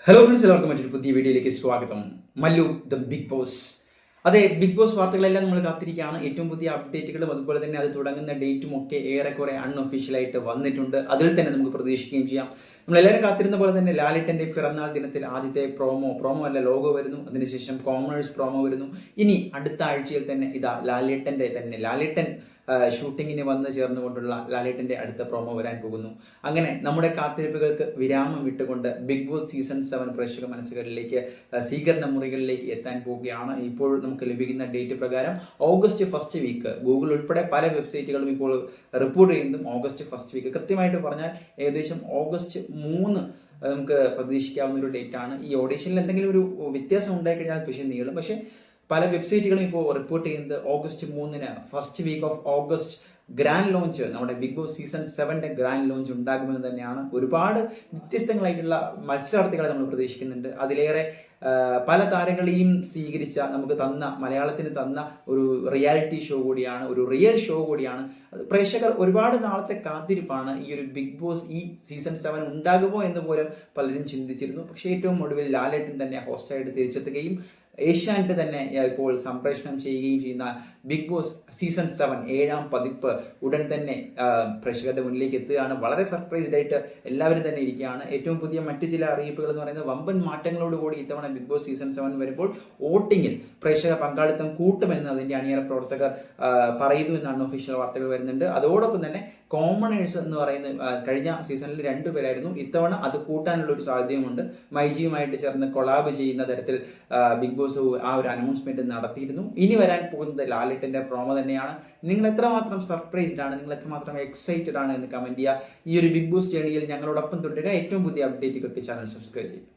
Hello friends, എല്ലാവർക്കും മറ്റൊരു പുതിയ വീഡിയോയിലേക്ക് സ്വാഗതം. Mallu the Bigg Boss. അതെ, ബിഗ് ബോസ് വാർത്തകളെല്ലാം നമ്മൾ കാത്തിരിക്കുകയാണ്. ഏറ്റവും പുതിയ അപ്ഡേറ്റുകളും അതുപോലെ തന്നെ അത് തുടങ്ങുന്ന ഡേറ്റും ഒക്കെ ഏറെക്കുറെ അൺഒഫീഷ്യലായിട്ട് വന്നിട്ടുണ്ട്. അതിൽ തന്നെ നമുക്ക് പ്രതീക്ഷിക്കുകയും ചെയ്യാം. നമ്മളെല്ലാവരും കാത്തിരുന്ന പോലെ തന്നെ ലാലേട്ടൻ്റെ പിറന്നാൾ ദിനത്തിൽ ആദ്യത്തെ പ്രോമോ അല്ല ലോഗോ വരുന്നു. അതിനുശേഷം കോമേഴ്സ് പ്രോമോ വരുന്നു. ഇനി അടുത്ത ആഴ്ചയിൽ തന്നെ ഇതാ ലാലേട്ടൻ ഷൂട്ടിങ്ങിന് വന്ന് ചേർന്നുകൊണ്ടുള്ള ലാലേട്ടൻ്റെ അടുത്ത പ്രോമോ വരാൻ പോകുന്നു. അങ്ങനെ നമ്മുടെ കാത്തിരിപ്പുകൾക്ക് വിരാമം വിട്ടുകൊണ്ട് ബിഗ് ബോസ് സീസൺ 7 പ്രേക്ഷക മനസ്സുകളിലേക്ക് സ്വീകരണ മുറികളിലേക്ക് എത്താൻ പോവുകയാണ്. ഇപ്പോൾ നമുക്ക് ലഭിക്കുന്ന ഡേറ്റ് പ്രകാരം ഓഗസ്റ്റ് ഫസ്റ്റ് വീക്ക് ഗൂഗിൾ ഉൾപ്പെടെ പല വെബ്സൈറ്റുകളും ഇപ്പോൾ റിപ്പോർട്ട് ചെയ്യുന്നതും ഓഗസ്റ്റ് ഫസ്റ്റ് വീക്ക്, കൃത്യമായിട്ട് പറഞ്ഞാൽ ഏകദേശം ഓഗസ്റ്റ് 3 നമുക്ക് പ്രതീക്ഷിക്കാവുന്ന ഒരു ഡേറ്റ് ആണ്. ഈ ഓഡീഷനിൽ എന്തെങ്കിലും ഒരു വ്യത്യാസം ഉണ്ടായിക്കഴിഞ്ഞാൽ പക്ഷേ നീളും. പക്ഷേ പല വെബ്സൈറ്റുകളും ഇപ്പോൾ റിപ്പോർട്ട് ചെയ്യുന്നത് August 3 first week of August grand launch, നമ്മുടെ Bigg Boss season 7 grand launch ഉണ്ടാകുമെന്ന് തന്നെയാണ്. ഒരുപാട് വ്യത്യസ്തങ്ങളായിട്ടുള്ള മത്സരാർത്ഥികളെ നമ്മൾ പ്രതീക്ഷിക്കുന്നുണ്ട്. അതിലേറെ പല താരങ്ങളെയും സ്വീകരിച്ച മലയാളത്തിന് തന്ന ഒരു റിയാലിറ്റി ഷോ കൂടിയാണ്, ഒരു റിയൽ ഷോ കൂടിയാണ്. പ്രേക്ഷകർ ഒരുപാട് നാളത്തെ കാത്തിരിപ്പാണ്. ഈ ഒരു ബിഗ് ബോസ് ഈ സീസൺ 7 ഉണ്ടാകുമോ എന്ന് പോലും പലരും ചിന്തിച്ചിരുന്നു. പക്ഷേ ഏറ്റവും ഒടുവിൽ ലാലേട്ടൻ തന്നെ ഹോസ്റ്റായിട്ട് തിരിച്ചെത്തുകയും ഏഷ്യാനെറ്റ് തന്നെ ഇപ്പോൾ സംപ്രേഷണം ചെയ്യുകയും ചെയ്യുന്ന ബിഗ് ബോസ് സീസൺ 7 7ാം പതിപ്പ് ഉടൻ തന്നെ പ്രേക്ഷകരുടെ മുന്നിലേക്ക് എത്തുകയാണ്. വളരെ സർപ്രൈസ്ഡ് ആയിട്ട് എല്ലാവരും തന്നെ ഇരിക്കുകയാണ്. ഏറ്റവും പുതിയ മറ്റു ചില അറിയിപ്പുകൾ എന്ന് പറയുന്നത് വമ്പൻ മാറ്റങ്ങളോടുകൂടി ഇത്തവണ ബിഗ് ബോസ് സീസൺ 7 വരുമ്പോൾ വോട്ടിങ്ങിൽ പ്രേക്ഷക പങ്കാളിത്തം കൂട്ടുമെന്ന് അതിൻ്റെ അണിയറ പ്രവർത്തകർ പറയുന്നു എന്നാണ് ഒഫീഷ്യൽ വാർത്തകൾ വരുന്നുണ്ട്. അതോടൊപ്പം തന്നെ കോമണേഴ്സ് എന്ന് പറയുന്ന കഴിഞ്ഞ സീസണിൽ 2 പേരായിരുന്നു. ഇത്തവണ അത് കൂട്ടാനുള്ള ഒരു സാധ്യതയുമുണ്ട്. മൈജിയുമായിട്ട് ചേർന്ന് കൊളാബ് ചെയ്യുന്ന തരത്തിൽ ബിഗ് ബോസ് ആ ഒരു അനൗൺസ്മെന്റ് നടത്തിയിരുന്നു. ഇനി വരാൻ പോകുന്നത് ലാലേട്ടൻ്റെ പ്രോമോ തന്നെയാണ്. നിങ്ങൾ എത്രമാത്രം സർപ്രൈസ്ഡ് ആണ്, നിങ്ങൾ എത്രമാത്രം എക്സൈറ്റഡ് ആണ് എന്ന് കമന്റ് ചെയ്യുക. ഈ ഒരു ബിഗ് ബോസ് ജേണിയിൽ ഞങ്ങളോടൊപ്പം തുടരുക. ഏറ്റവും പുതിയ അപ്ഡേറ്റുകൾക്ക് ചാനൽ സബ്സ്ക്രൈബ് ചെയ്യുക.